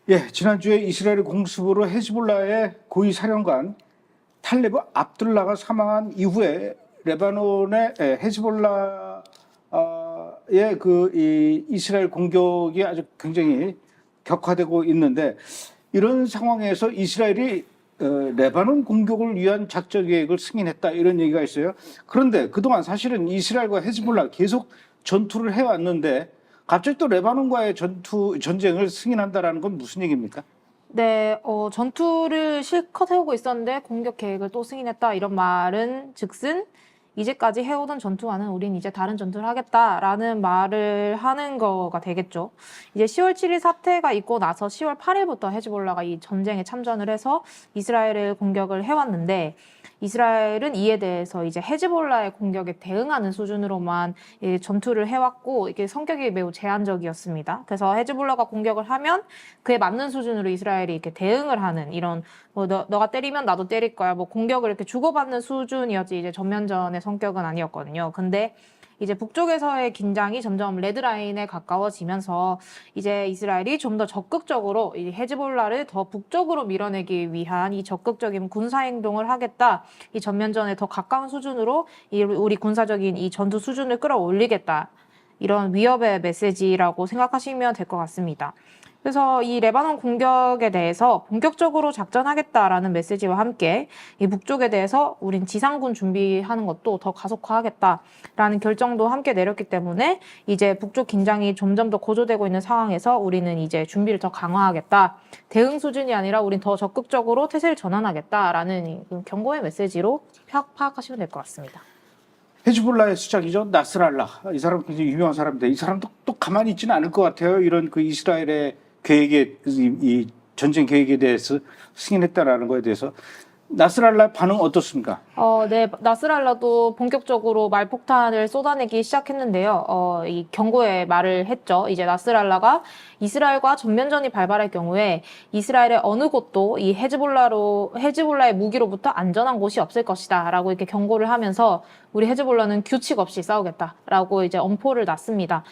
예, 지난주에 이스라엘 공습으로 헤즈볼라의 고위 사령관 탈레브 압둘라가 사망한 이후에 레바논의 헤즈볼라의 이 이스라엘 공격이 아주 굉장히 격화되고 있는데 이런 상황에서 이스라엘이 레바논 공격을 위한 작전 계획을 승인했다 이런 얘기가 있어요. 그런데 그동안 사실은 이스라엘과 헤즈볼라 계속 전투를 해왔는데 갑자기 또 레바논과의 전쟁을 승인한다라는 건 무슨 얘기입니까? 네, 전투를 실컷 해오고 있었는데 공격 계획을 또 승인했다 이런 말은 즉슨 이제까지 해오던 전투와는 우린 이제 다른 전투를 하겠다라는 말을 하는 거가 되겠죠. 이제 10월 7일 사태가 있고 나서 10월 8일부터 헤즈볼라가 이 전쟁에 참전을 해서 이스라엘을 공격을 해왔는데 이스라엘은 이에 대해서 이제 헤즈볼라의 공격에 대응하는 수준으로만 전투를 해왔고 이게 성격이 매우 제한적이었습니다. 그래서 헤즈볼라가 공격을 하면 그에 맞는 수준으로 이스라엘이 이렇게 대응을 하는 이런 뭐 너가 때리면 나도 때릴 거야 뭐 공격을 이렇게 주고받는 수준이었지 이제 전면전의 성격은 아니었거든요. 근데 이제 북쪽에서의 긴장이 점점 레드라인에 가까워지면서 이제 이스라엘이 좀 더 적극적으로 이 헤즈볼라를 더 북쪽으로 밀어내기 위한 이 적극적인 군사행동을 하겠다. 이 전면전에 더 가까운 수준으로 우리 군사적인 이 전투 수준을 끌어올리겠다. 이런 위협의 메시지라고 생각하시면 될 것 같습니다. 그래서 이 레바논 공격에 대해서 본격적으로 작전하겠다라는 메시지와 함께 이 북쪽에 대해서 우린 지상군 준비하는 것도 더 가속화하겠다라는 결정도 함께 내렸기 때문에 이제 북쪽 긴장이 점점 더 고조되고 있는 상황에서 우리는 이제 준비를 더 강화하겠다. 대응 수준이 아니라 우린 더 적극적으로 태세를 전환하겠다라는 경고의 메시지로 파악하시면 될 것 같습니다. 헤즈볼라의 수장이죠. 나스랄라. 이 사람 굉장히 유명한 사람인데 이 사람도 또 가만히 있지는 않을 것 같아요. 이런 그 이스라엘의 계획에 이 전쟁 계획에 대해서 승인했다라는 거에 대해서 나스랄라 반응 어떻습니까? 네, 나스랄라도 본격적으로 말폭탄을 쏟아내기 시작했는데요. 이 경고의 말을 했죠. 이제 나스랄라가 이스라엘과 전면전이 발발할 경우에 이스라엘의 어느 곳도 이 헤즈볼라의 무기로부터 안전한 곳이 없을 것이다라고 이렇게 경고를 하면서 우리 헤즈볼라는 규칙 없이 싸우겠다라고 이제 엄포를 놨습니다.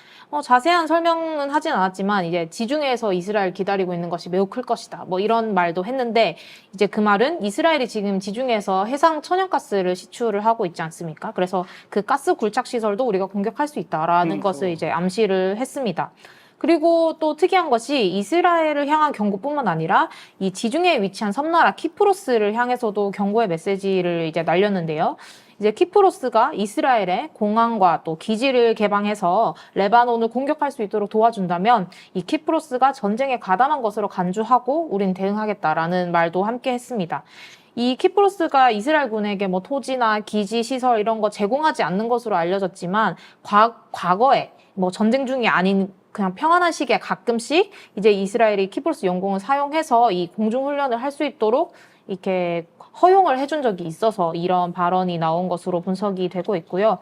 자세한 설명은 하진 않았지만 이제 지중해에서 이스라엘 기다리고 있는 것이 매우 클 것이다. 뭐 이런 말도 했는데 이제 그 말은 이스라엘이 지금 지중해에서 해상 천연가스를 시추를 하고 있지 않습니까? 그래서 그 가스 굴착 시설도 우리가 공격할 수 있다라는 것을 이제 암시를 했습니다. 그리고 또 특이한 것이 이스라엘을 향한 경고뿐만 아니라 이 지중해에 위치한 섬나라 키프로스를 향해서도 경고의 메시지를 이제 날렸는데요. 이제 키프로스가 이스라엘의 공항과 또 기지를 개방해서 레바논을 공격할 수 있도록 도와준다면 이 키프로스가 전쟁에 가담한 것으로 간주하고 우린 대응하겠다라는 말도 함께 했습니다. 이 키프로스가 이스라엘군에게 뭐 토지나 기지, 시설 이런 거 제공하지 않는 것으로 알려졌지만 과거에 뭐 전쟁 중이 아닌 그냥 평안한 시기에 가끔씩 이제 이스라엘이 키프로스 영공을 사용해서 이 공중훈련을 할 수 있도록 이렇게 허용을 해준 적이 있어서 이런 발언이 나온 것으로 분석이 되고 있고요.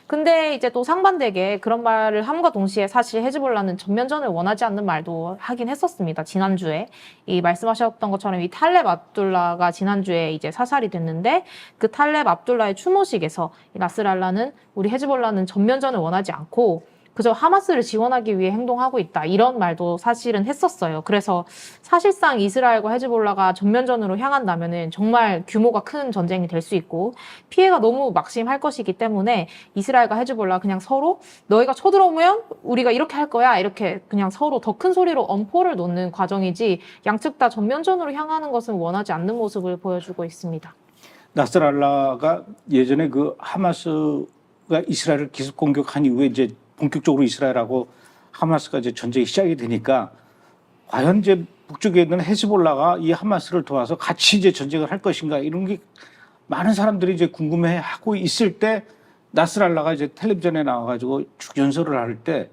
근데 이제 또 상반되게 그런 말을 함과 동시에 사실 헤즈볼라는 전면전을 원하지 않는 말도 하긴 했었습니다. 지난주에 이 말씀하셨던 것처럼 이 탈렙 압둘라가 지난주에 이제 사살이 됐는데 그 탈렙 압둘라의 추모식에서 이 나스랄라는 우리 헤즈볼라는 전면전을 원하지 않고 그저 하마스를 지원하기 위해 행동하고 있다. 이런 말도 사실은 했었어요. 그래서 사실상 이스라엘과 헤즈볼라가 전면전으로 향한다면은 정말 규모가 큰 전쟁이 될 수 있고 피해가 너무 막심할 것이기 때문에 이스라엘과 헤즈볼라 그냥 서로 너희가 쳐들어오면 우리가 이렇게 할 거야. 이렇게 그냥 서로 더 큰 소리로 엄포를 놓는 과정이지 양측 다 전면전으로 향하는 것은 원하지 않는 모습을 보여주고 있습니다. 나스랄라가 예전에 그 하마스가 이스라엘을 기습 공격한 이후에 이제 본격적으로 이스라엘하고 하마스가 이제 전쟁이 시작이 되니까 과연 이제 북쪽에 있는 헤즈볼라가 이 하마스를 도와서 같이 이제 전쟁을 할 것인가 이런 게 많은 사람들이 이제 궁금해하고 있을 때 나스랄라가 이제 텔레비전에 나와가지고 연설을 할 때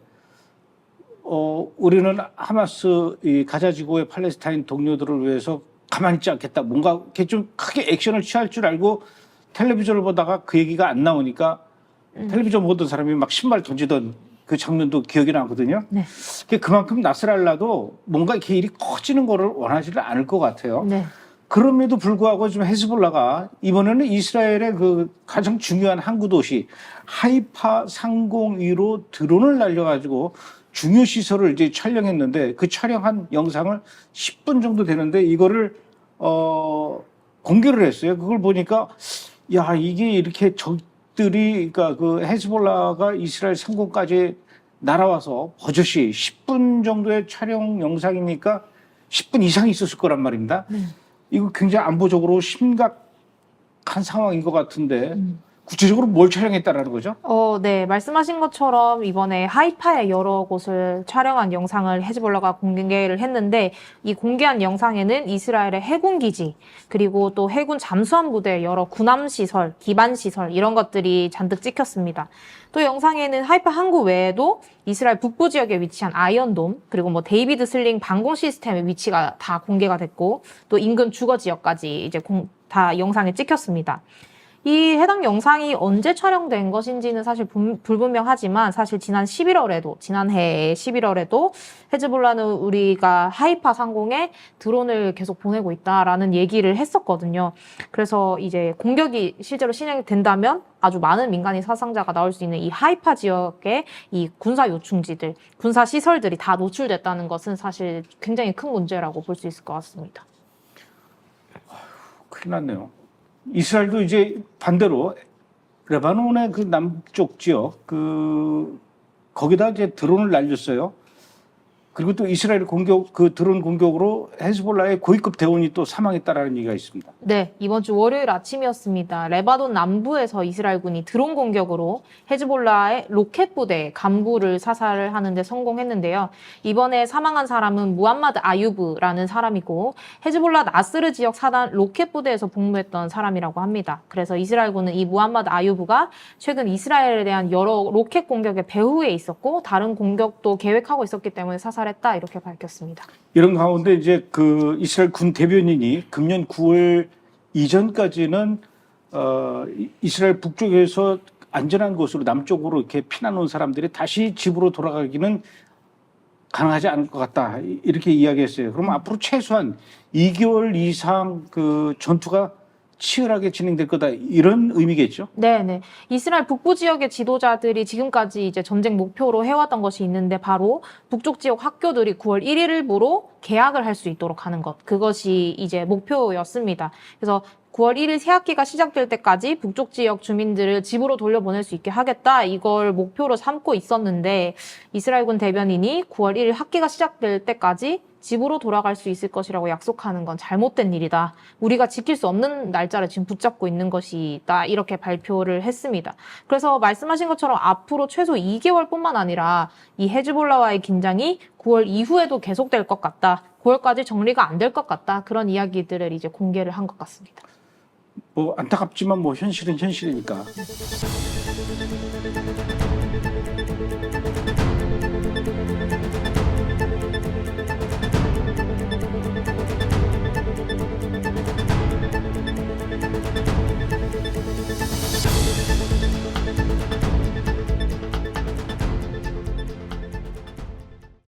우리는 하마스 이 가자 지구의 팔레스타인 동료들을 위해서 가만히 있지 않겠다. 뭔가 이렇게 좀 크게 액션을 취할 줄 알고 텔레비전을 보다가 그 얘기가 안 나오니까 텔레비전 보던 사람이 막 신발 던지던 그 장면도 기억이 나거든요. 네. 그만큼 나스랄라도 뭔가 이렇게 일이 커지는 거를 원하지는 않을 것 같아요. 네. 그럼에도 불구하고 지금 헤즈볼라가 이번에는 이스라엘의 그 가장 중요한 항구 도시 하이파 상공위로 드론을 날려가지고 중요 시설을 이제 촬영했는데 그 촬영한 영상을 10분 정도 되는데 이거를 공개를 했어요. 그걸 보니까 야 이게 이렇게 적들이 그러니까 그 헤즈볼라가 이스라엘 상공까지 날아와서 버젓이 10분 정도의 촬영 영상이니까 10분 이상 있었을 거란 말입니다. 이거 굉장히 안보적으로 심각한 상황인 것 같은데 구체적으로 뭘 촬영했다라는 거죠? 네. 말씀하신 것처럼 이번에 하이파의 여러 곳을 촬영한 영상을 헤즈볼라가 공개를 했는데 이 공개한 영상에는 이스라엘의 해군 기지 그리고 또 해군 잠수함 부대 여러 군함 시설, 기반 시설 이런 것들이 잔뜩 찍혔습니다. 또 영상에는 하이파 항구 외에도 이스라엘 북부 지역에 위치한 아이언돔 그리고 뭐 데이비드 슬링 방공 시스템의 위치가 다 공개가 됐고 또 인근 주거 지역까지 이제 다 영상에 찍혔습니다. 이 해당 영상이 언제 촬영된 것인지는 사실 불분명하지만 사실 지난해 11월에도 헤즈볼라는 우리가 하이파 상공에 드론을 계속 보내고 있다라는 얘기를 했었거든요. 그래서 이제 공격이 실제로 진행이 된다면 아주 많은 민간인 사상자가 나올 수 있는 이 하이파 지역의 이 군사 요충지들, 군사 시설들이 다 노출됐다는 것은 사실 굉장히 큰 문제라고 볼 수 있을 것 같습니다. 큰일 났네요. 이스라엘도 이제 반대로 레바논의 그 남쪽 지역 거기다 이제 드론을 날렸어요. 그리고 또 이스라엘 그 드론 공격으로 헤즈볼라의 고위급 대원이 또 사망했다라는 얘기가 있습니다. 네, 이번 주 월요일 아침이었습니다. 레바논 남부에서 이스라엘군이 드론 공격으로 헤즈볼라의 로켓 부대 간부를 사살을 하는데 성공했는데요. 이번에 사망한 사람은 무함마드 아유브라는 사람이고 헤즈볼라 나스르 지역 사단 로켓 부대에서 복무했던 사람이라고 합니다. 그래서 이스라엘군은 이 무함마드 아유브가 최근 이스라엘에 대한 여러 로켓 공격의 배후에 있었고 다른 공격도 계획하고 있었기 때문에 사살했다 이렇게 밝혔습니다. 이런 가운데 이제 그 이스라엘 군 대변인이 금년 9월 이전까지는 이스라엘 북쪽에서 안전한 곳으로 남쪽으로 이렇게 피난 온 사람들이 다시 집으로 돌아가기는 가능하지 않을 것 같다 이렇게 이야기했어요. 그럼 앞으로 최소한 2개월 이상 그 전투가 치열하게 진행될 거다 이런 의미겠죠? 네네. 이스라엘 북부 지역의 지도자들이 지금까지 이제 전쟁 목표로 해왔던 것이 있는데 바로 북쪽 지역 학교들이 9월 1일부로 개학을 할 수 있도록 하는 것. 그것이 이제 목표였습니다. 그래서 9월 1일 새학기가 시작될 때까지 북쪽 지역 주민들을 집으로 돌려보낼 수 있게 하겠다. 이걸 목표로 삼고 있었는데 이스라엘군 대변인이 9월 1일 학기가 시작될 때까지 집으로 돌아갈 수 있을 것이라고 약속하는 건 잘못된 일이다. 우리가 지킬 수 없는 날짜를 지금 붙잡고 있는 것이다. 이렇게 발표를 했습니다. 그래서 말씀하신 것처럼 앞으로 최소 2개월뿐만 아니라 이 헤즈볼라와의 긴장이 9월 이후에도 계속될 것 같다. 9월까지 정리가 안 될 것 같다. 그런 이야기들을 이제 공개를 한 것 같습니다. 뭐 안타깝지만 뭐 현실은 현실이니까.